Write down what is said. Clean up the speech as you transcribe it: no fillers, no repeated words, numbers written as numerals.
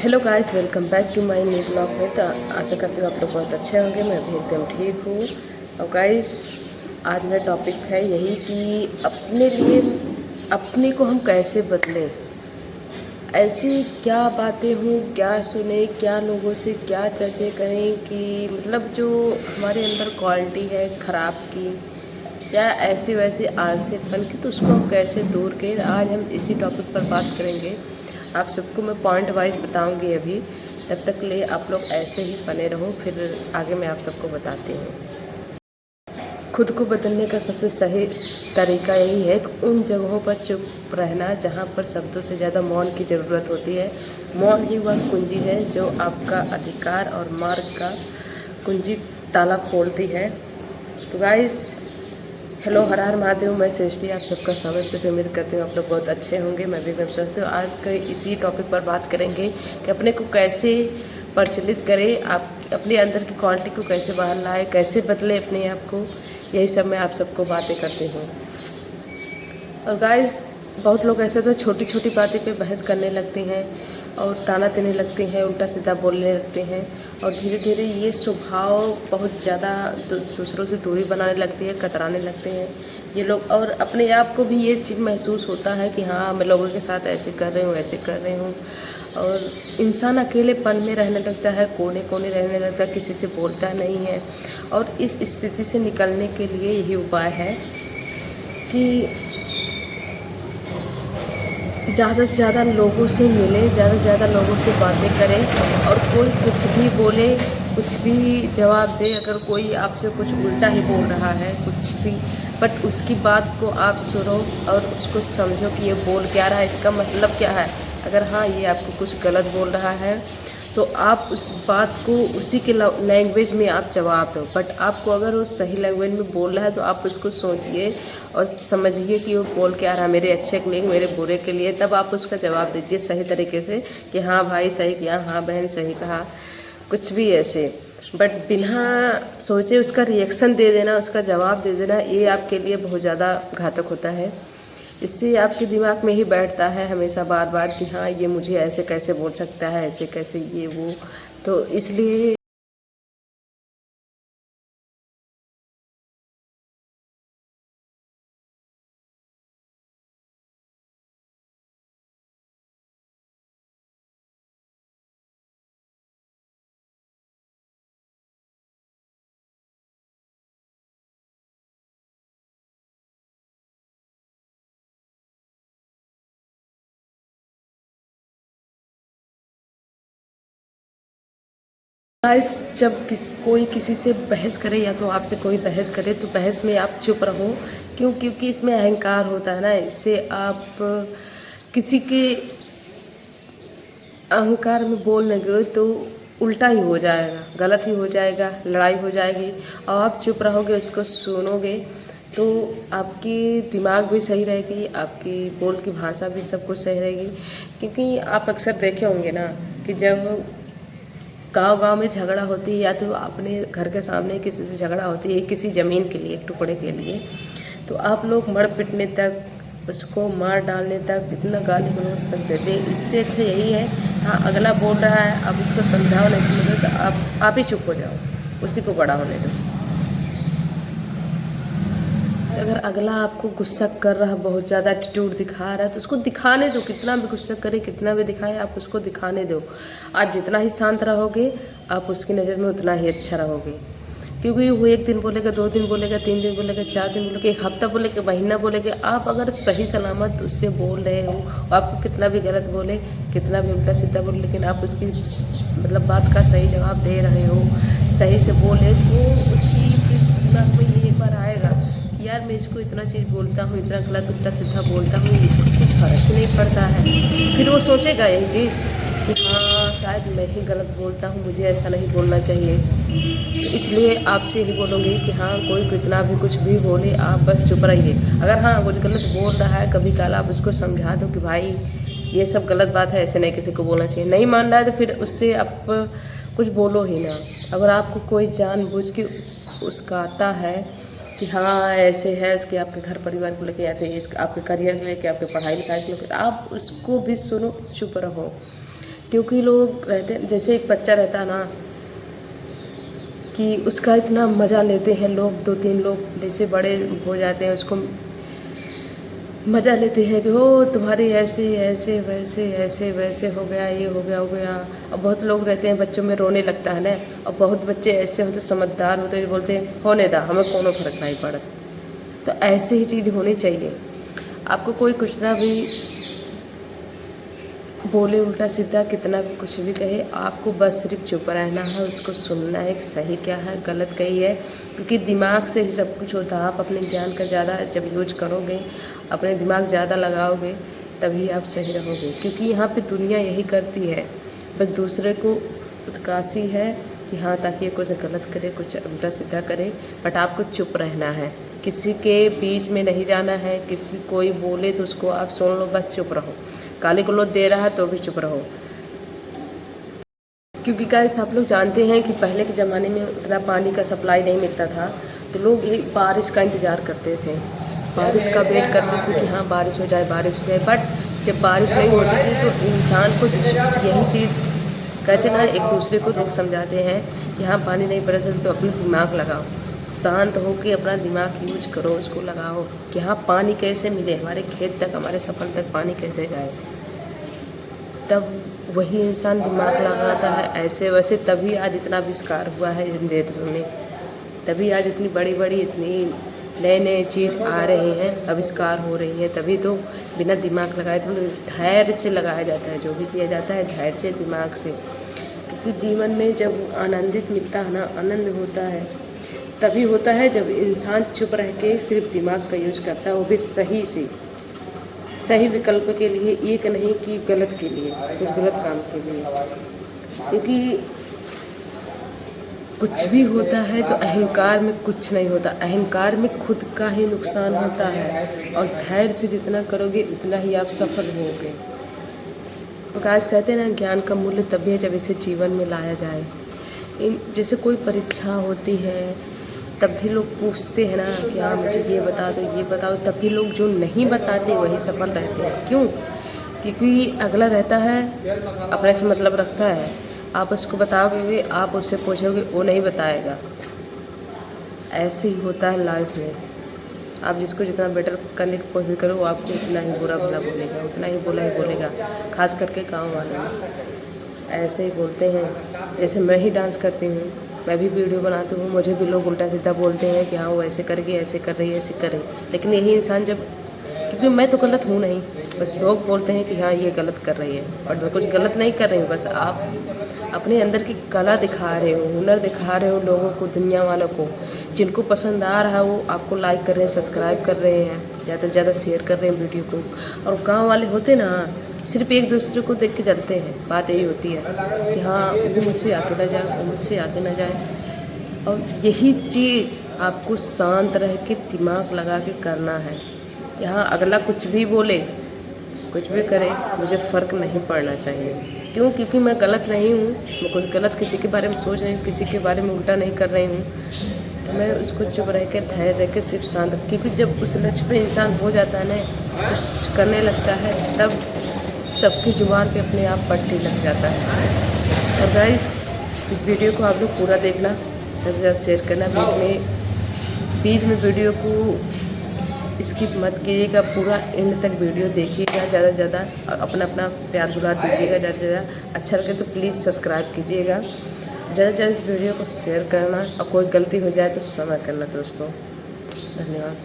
Hello guys, welcome back to my new blog में। तो आशा करती हूँ आप लोग बहुत अच्छे होंगे। मैं भी एकदम ठीक हूँ। और गाइस, आज मेरा टॉपिक है यही कि अपने लिए अपने को हम कैसे बदलें। ऐसी क्या बातें हों, क्या सुने, क्या लोगों से क्या चर्चे करें कि मतलब जो हमारे अंदर क्वालिटी है ख़राब की या ऐसी वैसी आलसीपन की, तो उसको हम कैसे दूर करें। आज हम इसी टॉपिक पर बात करेंगे। आप सबको मैं पॉइंट वाइज बताऊंगी अभी। तब तक ले आप लोग ऐसे ही बने रहो, फिर आगे मैं आप सबको बताती हूँ। खुद को बदलने का सबसे सही तरीका यही है कि उन जगहों पर चुप रहना जहाँ पर शब्दों से ज़्यादा मौन की ज़रूरत होती है। मौन ही वह कुंजी है जो आपका अधिकार और मार्ग का कुंजी ताला खोलती है। तो गाइस, हेलो, हर हर महादेव। मैं सृष्टि आप सबका स्वागत करती हूँ। उम्मीद करती हूँ आप लोग बहुत अच्छे होंगे। मैं भी एकदम स्वस्थ हूँ। आज के इसी टॉपिक पर बात करेंगे कि अपने को कैसे प्रचलित करें, आप अपने अंदर की क्वालिटी को कैसे बाहर लाए, कैसे बदले अपने आप को। यही सब मैं आप सबको बातें करती हूँ। और गाइस, बहुत लोग ऐसे तो छोटी छोटी बातें पे बहस करने लगते हैं और ताना देने लगते हैं, उल्टा सीधा बोलने लगते हैं। और धीरे धीरे ये स्वभाव बहुत ज़्यादा दूसरों से दूरी बनाने लगती है, कतराने लगते हैं ये लोग। और अपने आप को भी ये चीज़ महसूस होता है कि हाँ, मैं लोगों के साथ ऐसे कर रही हूँ, ऐसे कर रही हूँ। और इंसान अकेलेपन में रहने लगता है, कोने कोने रहने लगता है, किसी से बोलता नहीं है। और इस स्थिति से निकलने के लिए यही उपाय है कि ज़्यादा से ज़्यादा लोगों से मिलें, ज़्यादा से ज़्यादा लोगों से बातें करें। और कोई कुछ भी बोले, कुछ भी जवाब दे, अगर कोई आपसे कुछ उल्टा ही बोल रहा है कुछ भी, बट उसकी बात को आप सुनो और उसको समझो कि ये बोल क्या रहा है, इसका मतलब क्या है। अगर हाँ, ये आपको कुछ गलत बोल रहा है तो आप उस बात को उसी के लैंग्वेज में आप जवाब दो। बट आपको अगर वो सही लैंग्वेज में बोल रहा है तो आप उसको सोचिए और समझिए कि वो बोल क्या रहा है, मेरे अच्छे के लिए, मेरे बुरे के लिए। तब आप उसका जवाब दीजिए सही तरीके से कि हाँ भाई सही किया, हाँ बहन सही कहा, कुछ भी ऐसे। बट बिना सोचे उसका रिएक्शन दे देना, उसका जवाब दे देना, ये आपके लिए बहुत ज़्यादा घातक होता है। इससे आपके दिमाग में ही बैठता है हमेशा बार बार कि हाँ, ये मुझे ऐसे कैसे बोल सकता है, ऐसे कैसे ये वो। तो इसलिए गाइस, जब कोई किसी से बहस करे या तो आपसे कोई बहस करे तो बहस में आप चुप रहो। क्यों? क्योंकि इसमें अहंकार होता है ना। इससे आप किसी के अहंकार में बोल लगे तो उल्टा ही हो जाएगा, गलत ही हो जाएगा, लड़ाई हो जाएगी। और आप चुप रहोगे, उसको सुनोगे, तो आपकी दिमाग भी सही रहेगी, आपकी बोल की भाषा भी सब कुछ सही रहेगी। क्योंकि आप अक्सर देखे होंगे ना कि जब गांव-गांव में झगड़ा होती है या तो अपने घर के सामने किसी से झगड़ा होती है किसी ज़मीन के लिए, एक टुकड़े के लिए, तो आप लोग मर पिटने तक, उसको मार डालने तक, इतना गाली गलौज तक देते हैं। इससे अच्छा यही है, हाँ अगला बोल रहा है, आप उसको समझाओ, नहीं समझ रहे तो आप ही चुप हो जाओ, उसी को बड़ा होने दो। अगर अगला आपको गुस्सा कर रहा है, बहुत ज़्यादा एटीट्यूड दिखा रहा है, तो उसको दिखाने दो। कितना भी गुस्सा करे, कितना भी दिखाए, आप उसको दिखाने दो। आज जितना ही शांत रहोगे, आप उसकी नज़र में उतना ही अच्छा रहोगे। क्योंकि वो 1 दिन बोलेगा, 2 दिन बोलेगा, 3 दिन बोलेगा, 4 दिन बोलेगा, 1 हफ्ता बोलेगा, महीना बोलेगा। आप अगर सही सलामत उससे बोल रहे हो, आपको कितना भी गलत बोले, कितना भी उल्टा सीधा बोले, लेकिन आप उसकी मतलब बात का सही जवाब दे रहे हो, सही से बोले, तो उसकी फिर दिमाग में ये एक बार आएगा कि यार मैं इसको इतना चीज़ बोलता हूँ, इतना गलत उल्टा सीधा बोलता हूँ, इसको कुछ फ़र्क ही नहीं पड़ता है। फिर वो सोचेगा यही चीज़ कि हाँ, शायद मैं ही गलत बोलता हूँ, मुझे ऐसा नहीं बोलना चाहिए। तो इसलिए आपसे यही बोलूँगी कि हाँ, कोई कितना भी कुछ भी बोले, आप बस चुप रहिए। अगर हाँ, कुछ गलत बोल रहा है, कभी कल आप उसको समझा दो कि भाई ये सब गलत बात है, ऐसे नहीं किसी को बोलना चाहिए। नहीं मान रहा है तो फिर उससे आप कुछ बोलो ही ना। अगर आपको कोई जानबूझ के उस्काता है कि हाँ ऐसे है, उसके आपके घर परिवार को लेके आते हैं, आपके करियर को लेके, आपके पढ़ाई लिखाई को लेके, आप उसको भी सुनो, चुप रहो। क्योंकि लोग रहते हैं, जैसे एक बच्चा रहता है ना कि उसका इतना मज़ा लेते हैं लोग, 2-3 लोग जैसे बड़े हो जाते हैं उसको मज़ा लेते हैं कि हो तुम्हारे ऐसे ऐसे वैसे ऐसे वैसे हो गया, ये हो गया हो गया। और बहुत लोग रहते हैं बच्चों में रोने लगता है ना, और बहुत बच्चे ऐसे होते समझदार होते जो बोलते हैं होने दा, हमें कोनो फर्क नहीं पड़त। तो ऐसे ही चीज़ होनी चाहिए। आपको कोई कुछ ना भी बोले उल्टा सीधा, कितना भी कुछ भी कहे, आपको बस सिर्फ चुप रहना है, उसको सुनना है कि सही क्या है गलत कही है, क्योंकि दिमाग से ही सब कुछ होता है। आप अपने ज्ञान का ज़्यादा जब यूज करोगे, अपने दिमाग ज़्यादा लगाओगे, तभी आप सही रहोगे। क्योंकि यहाँ पे दुनिया यही करती है, बस दूसरे को उत्कासी है कि हाँ ताकि ये कुछ गलत करे, कुछ उल्टा सीधा करे, बट आपको चुप रहना है, किसी के बीच में नहीं जाना है। किसी कोई बोले तो उसको आप सुन लो, बस चुप रहो। गाली गलौज दे रहा है तो भी चुप रहो। क्योंकि गाइस आप लोग जानते हैं कि पहले के ज़माने में उतना पानी का सप्लाई नहीं मिलता था, तो लोग यही बारिश का इंतज़ार करते थे, बारिश का वेट करते थे कि हाँ बारिश हो जाए बारिश हो जाए। बट जब बारिश नहीं होती थी तो इंसान को यही चीज़ कहते ना, एक दूसरे को लोग समझाते हैं कि हाँ पानी नहीं बरस तो अपना दिमाग लगाओ, शांत हो के अपना दिमाग यूज करो, उसको लगाओ कि हाँ पानी कैसे मिले हमारे खेत तक, हमारे सफर तक पानी कैसे जाए। तब वही इंसान दिमाग लगाता है ऐसे वैसे, तभी आज इतना आविष्कार हुआ है जनरेटर में, तभी आज इतनी बड़ी बड़ी इतनी नए नए चीज़ आ रहे हैं, आविष्कार हो रही है। तभी तो बिना दिमाग लगाए तो धैर्य से लगाया जाता है, जो भी किया जाता है धैर्य से, दिमाग से। क्योंकि जीवन में जब आनंदित मिलता है ना, आनंद होता है तभी होता है जब इंसान चुप रह के सिर्फ दिमाग का यूज करता है, वो भी सही से, सही विकल्प के लिए, एक नहीं कि गलत के लिए, कुछ गलत काम के लिए। क्योंकि कुछ भी होता है तो अहंकार में कुछ नहीं होता, अहंकार में खुद का ही नुकसान होता है, और धैर्य से जितना करोगे उतना ही आप सफल होगे। तो गाइस कहते हैं ना, ज्ञान का मूल्य तभी है जब इसे जीवन में लाया जाए। जैसे कोई परीक्षा होती है तब भी लोग पूछते हैं ना कि हाँ मुझे ये बता दो ये बताओ, तब भी लोग जो नहीं बताते वही सफल रहते हैं। क्यों? क्योंकि अगला रहता है अपने से मतलब रखता है, आप उसको बताओगे, आप उससे पूछोगे, वो नहीं बताएगा। ऐसे ही होता है लाइफ में, आप जिसको जितना बेटर करने की कोशिश करो वो आपको उतना ही बुरा भला बोलेगा, उतना ही बुरा ही बोलेगा। खास करके गाँव वाले ऐसे ही बोलते हैं। जैसे मैं ही डांस करती हूँ, मैं भी वीडियो बनाती हूँ, मुझे भी लोग उल्टा सीधा बोलते हैं कि हाँ वो ऐसे करेगी, ऐसे कर रही है, ऐसे कर रही है। लेकिन यही इंसान जब, क्योंकि मैं तो गलत हूँ नहीं, बस लोग बोलते हैं कि हाँ ये गलत कर रही है, और मैं कुछ गलत नहीं कर रही हूँ। बस आप अपने अंदर की कला दिखा रहे हो, हुनर दिखा रहे हो लोगों को, दुनिया वालों को। जिनको पसंद आ रहा है वो आपको लाइक कर रहे हैं, सब्सक्राइब कर रहे हैं, ज़्यादा से ज़्यादा शेयर कर रहे हैं वीडियो को। और गाँव वाले होते ना, सिर्फ एक दूसरे को देख के चलते हैं। बात यही होती है कि हाँ वो मुझसे आगे ना जाए, वो मुझसे आगे ना जाए। और यही चीज़ आपको शांत रह के दिमाग लगा के करना है। यहाँ अगला कुछ भी बोले, कुछ भी करे, मुझे फ़र्क नहीं पड़ना चाहिए। क्यों? क्योंकि मैं गलत नहीं हूँ, मैं कुछ गलत किसी के बारे में सोच रही हूँ, किसी के बारे में उल्टा नहीं कर रही हूँ। तो मैं उसको चुप रह के, धैर्य रह के, सिर्फ शांत, क्योंकि जब उस लक्ष्य पे इंसान हो जाता है ना, कुछ करने लगता है, तब सबकी जुबान पे अपने आप पट्टी लग जाता है। और गाइस इस वीडियो को आप लोग पूरा देखना, ज़्यादा से ज़्यादा शेयर करना। बीच में वीडियो को स्किप मत कीजिएगा, पूरा एंड तक वीडियो देखिएगा, ज़्यादा से ज़्यादा अपना अपना प्यार दुलार दीजिएगा। ज़्यादा से ज़्यादा अच्छा लगे तो प्लीज़ सब्सक्राइब कीजिएगा, ज़्यादा से ज़्यादा इस वीडियो को शेयर करना, और कोई गलती हो जाए तो क्षमा करना दोस्तों। धन्यवाद।